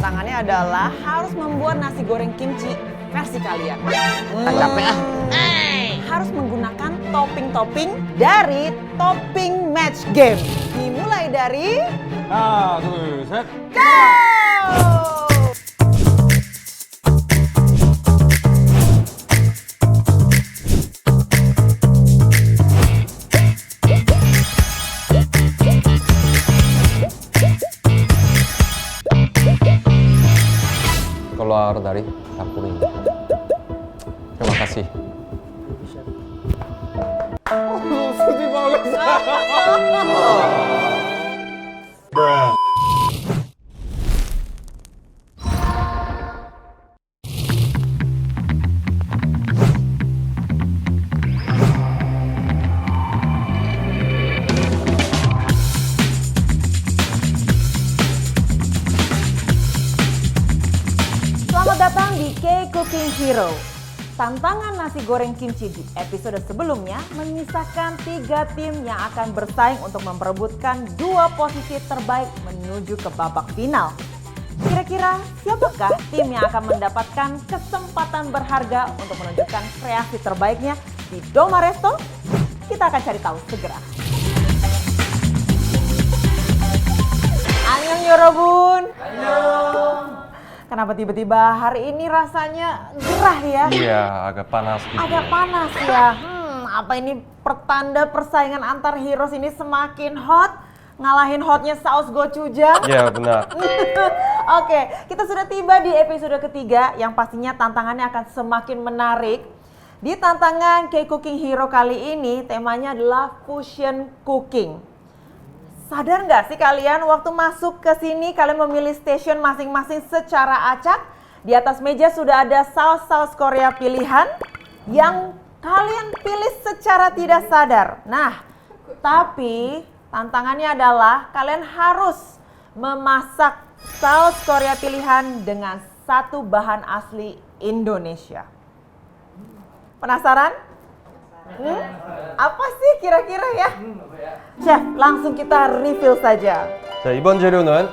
tantangannya adalah harus membuat nasi goreng kimchi versi kalian. Capek ah. Harus menggunakan topping-topping dari topping match game. Dimulai dari 하나, 둘, 셋. go! Keluar dari dapur ini. Terima kasih. sedih banget. Selamat datang di K-Cooking Hero. Tantangan nasi goreng kimchi di episode sebelumnya menyisakan 3 tim yang akan bersaing untuk memperebutkan 2 posisi terbaik menuju ke babak final. Kira-kira siapakah tim yang akan mendapatkan kesempatan berharga untuk menunjukkan kreasi terbaiknya di Doma Resto? Kita akan cari tahu segera. Annyeong Yorobun. Kenapa tiba-tiba hari ini rasanya gerah ya? Iya, agak panas gitu. Agak panas ya. Apa ini pertanda persaingan antar heroes ini semakin hot? Ngalahin hotnya saus gochujang? Iya, benar. Oke, kita sudah tiba di episode ketiga yang pastinya tantangannya akan semakin menarik. Di tantangan K-Cooking Hero kali ini temanya adalah fusion cooking. Sadar nggak sih kalian waktu masuk ke sini kalian memilih station masing-masing secara acak? Di atas meja sudah ada saus-saus Korea pilihan yang kalian pilih secara tidak sadar. Nah, tapi tantangannya adalah kalian harus memasak saus Korea pilihan dengan satu bahan asli Indonesia. Penasaran? Apa sih kira-kira ya? Chef, langsung kita reveal saja. 자, 이번 재료는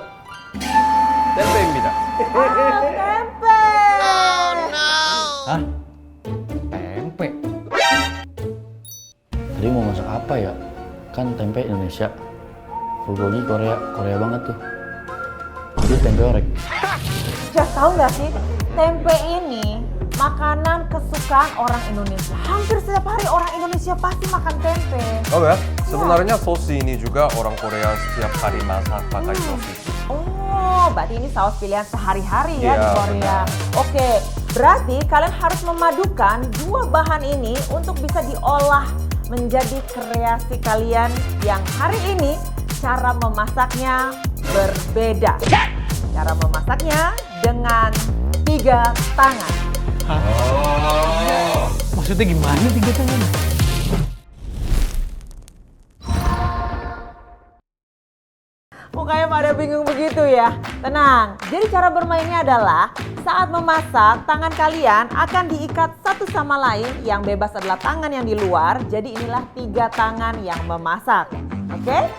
tempeh입니다. Tempe! Hah? Tempe? Tadi mau masak apa ya? Kan tempe Indonesia. Bulgogi Korea, Korea banget tuh. Jadi tempe orek. Chef, tahu nggak sih? Tempe ini makanan kesukaan orang Indonesia. Hampir setiap hari orang Indonesia pasti makan tempe. Oh ya? Sebenarnya sosis ini juga orang Korea setiap hari masak pakai sosis. Oh, berarti ini saus pilihan sehari-hari ya Iya, di Korea. Oke, berarti kalian harus memadukan 2 bahan ini untuk bisa diolah menjadi kreasi kalian yang hari ini cara memasaknya berbeda. Cara memasaknya dengan 3 tangan. Maksudnya gimana 3 tangan? Mukanya pada bingung begitu ya. Tenang, jadi cara bermainnya adalah saat memasak, tangan kalian akan diikat satu sama lain. Yang bebas adalah tangan yang di luar. Jadi inilah 3 tangan yang memasak. Oke?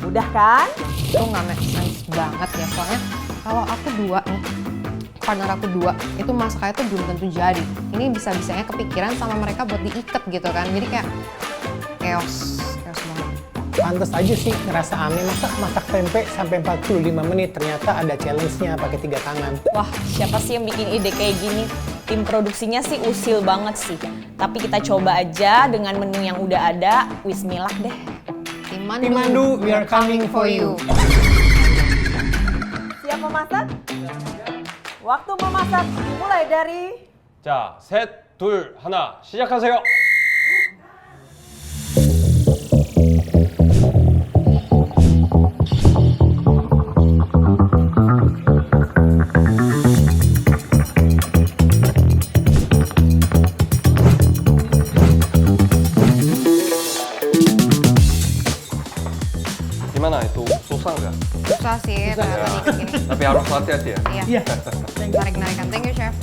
Mudah kan? Itu nggak make sense banget ya, soalnya kalau aku 2 nih, partner aku 2, itu masaknya tuh belum tentu jadi. Ini bisa-bisanya kepikiran sama mereka buat diikat gitu kan, jadi kayak chaos banget. Pantes aja sih ngerasa aneh, masa masak tempe sampai 45 menit, ternyata ada challenge-nya pakai 3 tangan. Wah, siapa sih yang bikin ide kayak gini? Tim produksinya sih usil banget sih. Tapi kita coba aja dengan menu yang udah ada. Wismillah deh. Tim Mandu, we are coming for you. Siap memasak? Waktu memasak dimulai dari 자, 셋, 둘, 하나, 시작하세요. Gimana itu? Susah nggak? Susah sih ternyata dikit gini. Tapi harus hati-hati ya. Iya. Narik-narikan. Thank you, Chef.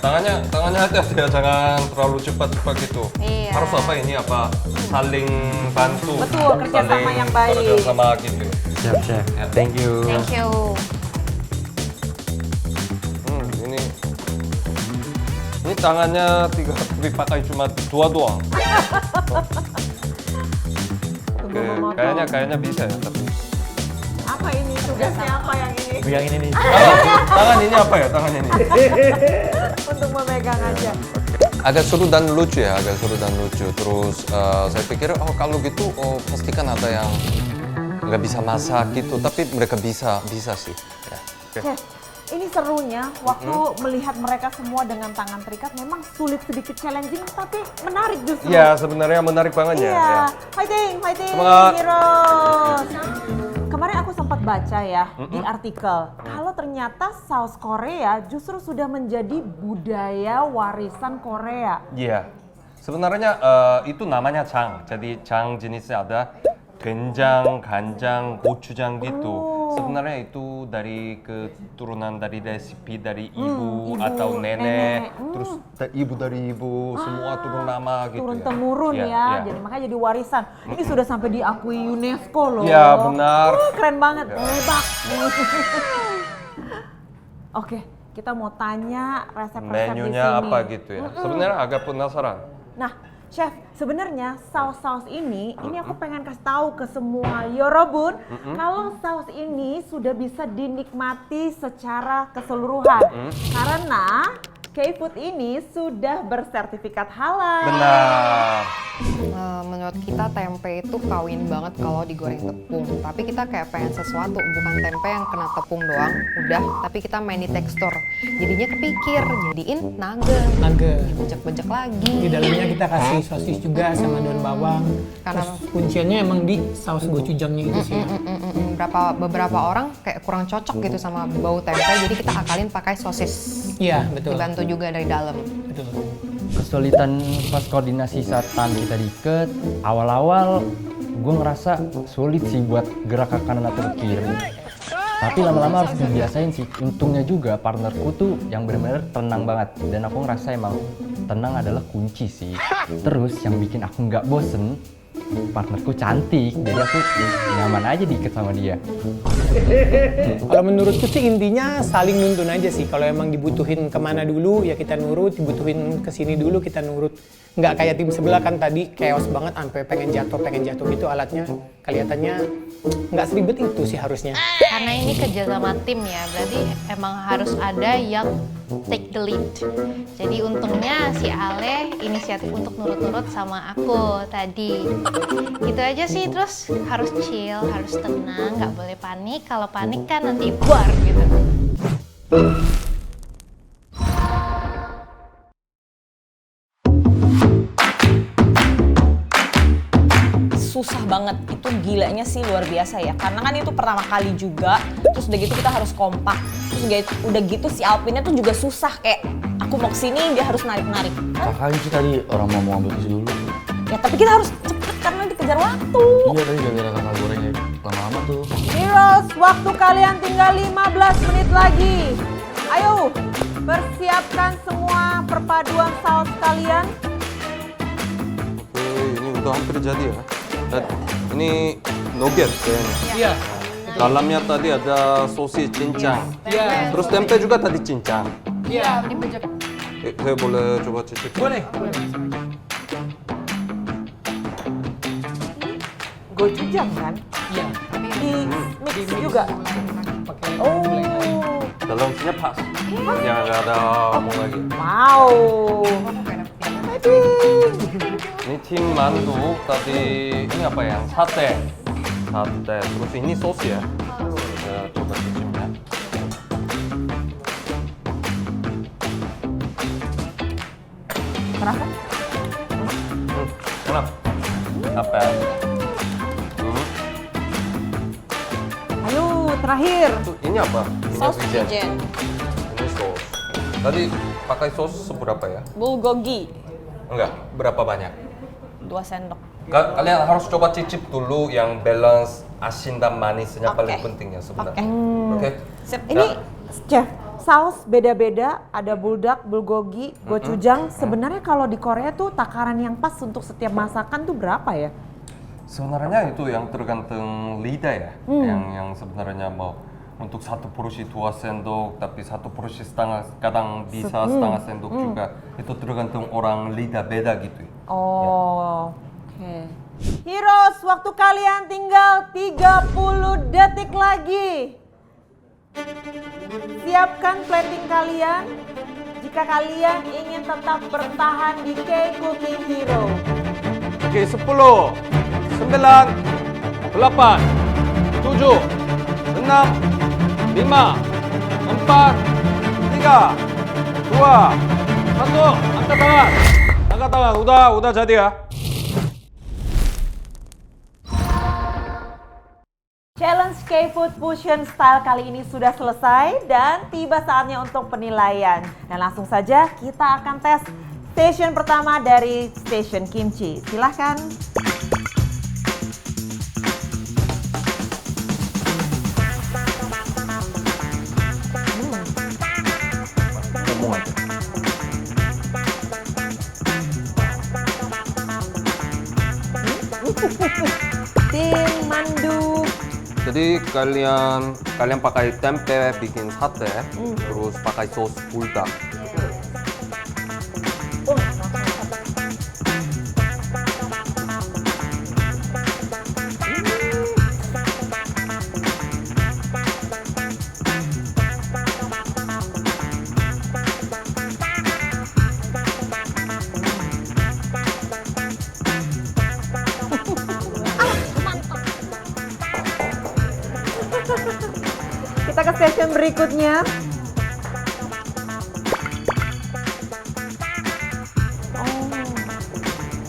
Tangannya hati-hati ya, jangan terlalu cepat-cepat gitu. Iya. Harus apa ini apa? Saling bantu. Betul, kerjasama saling yang baik. Kerjasama gitu. Siap, Chef. Thank you. Thank you. tangannya 3 tapi pakai cuma 2 doang. Oke, kayaknya bisa ya. Tapi. Apa ini? Tugasnya apa yang ini? Yang ini nih. Tangan ini apa ya? Tangan ini. Untuk memegang aja. Agak seru dan lucu ya, agak seru dan lucu. Terus saya pikir kalau gitu pastikan ada yang nggak bisa masak gitu, tapi mereka bisa sih. Ya. Oke. Chef, ini serunya waktu melihat mereka semua dengan tangan terikat memang sulit, sedikit challenging tapi menarik justru. Iya, sebenarnya menarik banget ya. Iya, fighting, Semangat. heroes. Kemarin aku sempat baca ya di artikel, kalau ternyata saus Korea justru sudah menjadi budaya warisan Korea. Iya. Sebenarnya itu namanya 장. Jadi 장 jenisnya ada 된장, 간장, 고추장 gitu. Sebenarnya itu dari keturunan dari resipi dari ibu atau nenek. Terus ibu dari ibu, semua turun nama gitu Turun ya. temurun Iya, ya, iya. jadi makanya jadi warisan. Ini sudah sampai diakui UNESCO loh. Iya, benar. Keren banget, hebat. Oke, kita mau tanya resep-resep di Menunya sini. apa gitu ya. Sebenarnya agak penasaran. Nah, Chef, sebenarnya saus-saus ini aku pengen kasih tahu ke semua Yorobun, kalau saus ini sudah bisa dinikmati secara keseluruhan. Karena K-Food ini sudah bersertifikat halal. Benar. Menurut kita tempe itu kawin banget kalau digoreng tepung. Tapi kita kayak pengen sesuatu, bukan tempe yang kena tepung doang, udah. Tapi kita main di tekstur. Jadinya kepikir, jadiin nugget. Bejek-bejek lagi. Di dalamnya kita kasih sosis juga sama daun bawang. Karena- Terus kunciannya emang di saus gochujangnya itu sih. Beberapa orang kayak kurang cocok gitu sama bau tempe, jadi kita akalin pakai sosis. Iya, betul. Dibantu juga dari dalam. Betul. Kesulitan pas koordinasi saat tangan kita diikat, awal-awal gue ngerasa sulit sih buat gerak ke kanan atau ke kiri. Tapi lama-lama harus dibiasain sih. Untungnya juga partnerku tuh yang benar-benar tenang banget. Dan aku ngerasa emang tenang adalah kunci sih. Terus yang bikin aku nggak bosen, partnerku cantik. Jadi aku nyaman aja diikat sama dia. Kalau menurutku sih intinya saling nuntun aja sih. Kalau emang dibutuhin kemana dulu ya kita nurut, dibutuhin kesini dulu kita nurut. Nggak kayak tim sebelah kan tadi chaos banget sampai pengen jatuh gitu alatnya. Kelihatannya nggak seribet itu sih harusnya. Karena ini kerja sama tim ya, berarti emang harus ada yang take the lead. Jadi untungnya si Ale inisiatif untuk nurut-nurut sama aku tadi. Gitu aja sih, terus harus chill, harus tenang, nggak boleh panik. Kalau panik kan nanti buar gitu. Susah banget, itu gilanya sih luar biasa ya, karena kan itu pertama kali juga, terus udah gitu kita harus kompak, terus udah gitu si Alpinnya tuh juga susah, kayak aku mau kesini dia harus narik-narik kan? Kakaknya sih tadi orang mau ambil tisu dulu. Ya tapi kita harus cepet karena dikejar waktu. Iya tadi gara-gara kakak gorengnya lama-lama tuh. Heroes, waktu kalian tinggal 15 menit lagi. Ayo, persiapkan semua perpaduan saus kalian. Oke, ini udah hampir jadi ya. Dan ini nugget kayaknya. Iya. Dalamnya tadi ada sosis cincang. Iya. Terus tempe juga tadi cincang. Iya. Dibejek. Saya boleh coba cicip? Boleh. Gochujang kan? Iya. Di mix juga. Pakai Oh, Dalamnya pas. Ya nggak ada omong lagi. wow. Ini tim mandu tadi ini apa ya? Sate. Terus ini sos ya. Kita coba cicipnya. Terasa? Enak. Apa? Ya? Ayo, terakhir. Ini apa? Saus wijen. wijen, Ini sos. Tadi pakai sos seberapa ya? bulgogi, Enggak, berapa banyak? 2 sendok. Kalian harus coba cicip dulu yang balance asin dan manisnya Oke. paling pentingnya sebenarnya. Oke. Oke. Sip. Ini, Chef, saus beda-beda, ada buldak, bulgogi, gochujang. Sebenarnya kalau di Korea tuh takaran yang pas untuk setiap masakan tuh berapa ya? Sebenarnya itu yang tergantung lidah ya, yang sebenarnya mau untuk satu porsi 2 sendok, tapi satu porsi setengah, kadang bisa setengah sendok juga. Itu tergantung orang lidah beda gitu. Oh, oke. Heroes, waktu kalian tinggal 30 detik lagi. Siapkan plating kalian jika kalian ingin tetap bertahan di K-Cooking Hero. Oke, 10, 9, 8, 7, 6, 5, 4, 3, 2, 1, angkat tangan. Angkat tangan, udah jadi ya. Challenge K-Food Fusion Style kali ini sudah selesai dan tiba saatnya untuk penilaian. Dan langsung saja kita akan tes station pertama dari Station Kimchi. Silahkan. Tim Mandu. Jadi kalian pakai tempe bikin sate, terus pakai sos buldak. Kita ke session berikutnya. Oh,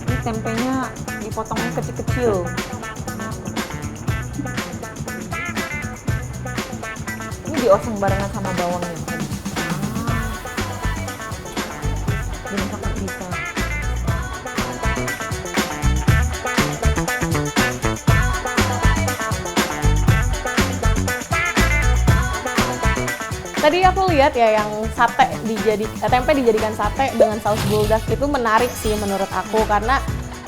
ini tempenya dipotongnya kecil-kecil. Ini dioseng barengan sama bawangnya. Dimasak bisa. Tadi aku lihat ya yang tempe dijadikan sate dengan saus buldak itu menarik sih menurut aku karena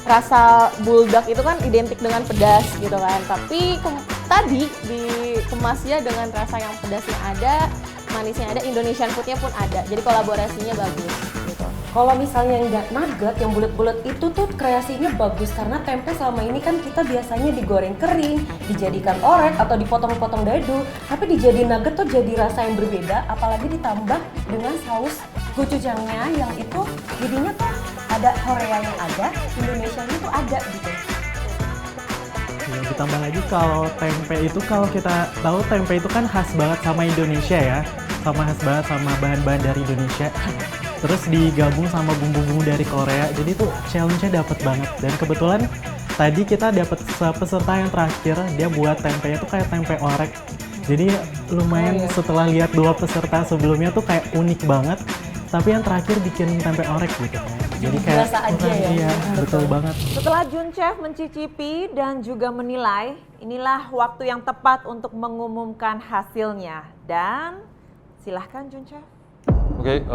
rasa buldak itu kan identik dengan pedas gitu kan. Tapi tadi dikemasnya dengan rasa yang pedasnya ada, manisnya ada, Indonesian foodnya pun ada. Jadi kolaborasinya bagus gitu. Kalau misalnya yang nugget, yang bulat-bulat itu tuh kreasinya bagus karena tempe selama ini kan kita biasanya digoreng kering, dijadikan orek atau dipotong-potong dadu. Tapi dijadiin nugget tuh jadi rasa yang berbeda, apalagi ditambah dengan saus gochujangnya yang itu jadinya tuh ada Korea yang ada, Indonesia tuh ada gitu. Ya, ditambah lagi kalau tempe itu, kalau kita tahu tempe itu kan khas banget sama Indonesia ya, khas banget sama bahan-bahan dari Indonesia. Terus digabung sama bumbu-bumbu dari Korea, jadi tuh challenge-nya dapet banget. Dan kebetulan tadi kita dapet peserta yang terakhir, dia buat tempenya tuh kayak tempe orek. Jadi lumayan setelah lihat 2 peserta sebelumnya tuh kayak unik banget. Tapi yang terakhir bikin tempe orek gitu. Jadi kayak berasa aja ya. Iya, betul banget. Setelah Jun Chef mencicipi dan juga menilai, inilah waktu yang tepat untuk mengumumkan hasilnya. Dan silahkan Jun Chef. Oke,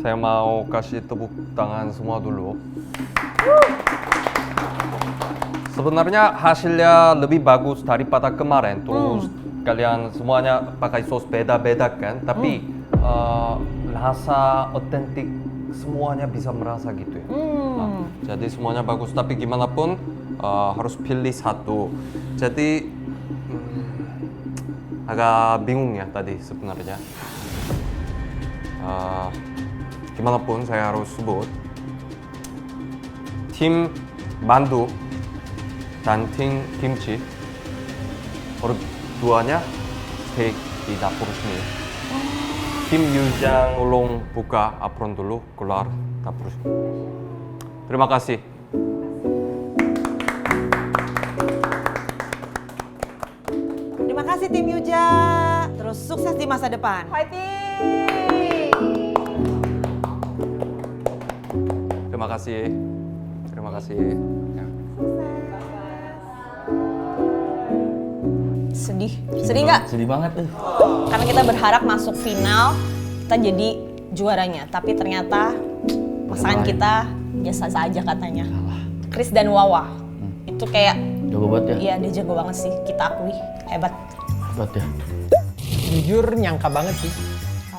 saya mau kasih tepuk tangan semua dulu. Sebenarnya hasilnya lebih bagus daripada kemarin. Terus kalian semuanya pakai sos beda-beda kan, tapi rasa otentik semuanya bisa merasa gitu ya. Nah, jadi semuanya bagus, tapi gimana pun harus pilih satu. Jadi agak bingung ya tadi sebenarnya. Gimana pun saya harus sebut tim Mandu dan tim Kimchi berduanya stay di dapur sini. Tim Yujang tolong buka apron dulu, keluar dapur. Terima kasih. Terima kasih tim Yuja. Terus sukses di masa depan. Fighting! Terima kasih. Terima kasih. Sedih nggak? Sedih banget tuh. Karena kita berharap masuk final, kita jadi juaranya. Tapi ternyata pasangan kita biasa saja katanya. Chris dan Wawa itu kayak Jago banget ya. iya dia jago banget sih, kita akui hebat. banget ya. Jujur nyangka banget sih.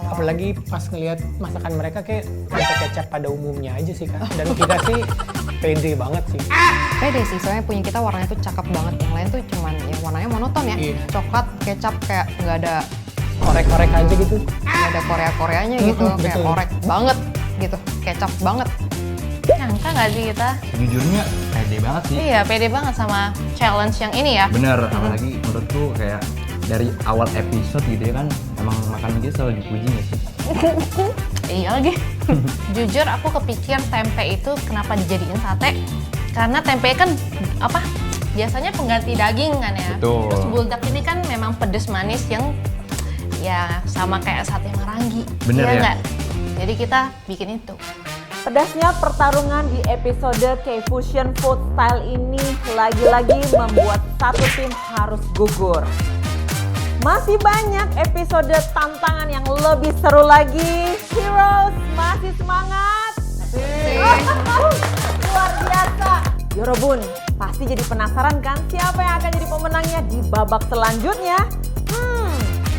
Apalagi pas ngelihat masakan mereka kayak rasa kecap pada umumnya aja sih Kak. Dan kita sih pede banget sih. Pede sih, soalnya punya kita warnanya tuh cakep banget. Yang lain tuh cuman ya warnanya monoton ya. Iya. Coklat, kecap kayak nggak ada Korek-korek aja gitu. nggak ada Korea-Koreanya gitu. Kayak betul. orek banget gitu, kecap banget. Nyangka nggak sih kita? Jujurnya pede banget sih. Iya, pede banget sama challenge yang ini ya. Bener, apalagi menurutku kayak dari awal episode gitu ya kan, emang makanan dia selalu dipuji gak sih? Iya lagi. Jujur aku kepikir tempe itu kenapa dijadiin sate? Karena tempe kan apa? Biasanya pengganti daging kan ya. Betul. Terus buldak ini kan memang pedes manis yang ya sama kayak sate Marangi. Bener Iya ya? nggak? Jadi kita bikin itu. Pedasnya pertarungan di episode K-Fusion Food Style ini lagi-lagi membuat satu tim harus gugur. Masih banyak episode tantangan yang lebih seru lagi. Heroes masih semangat. Luar biasa. Yorobun, pasti jadi penasaran kan siapa yang akan jadi pemenangnya di babak selanjutnya?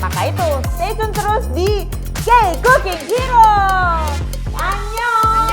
Maka itu stay tune terus di K-Cooking Hero. Annyeong.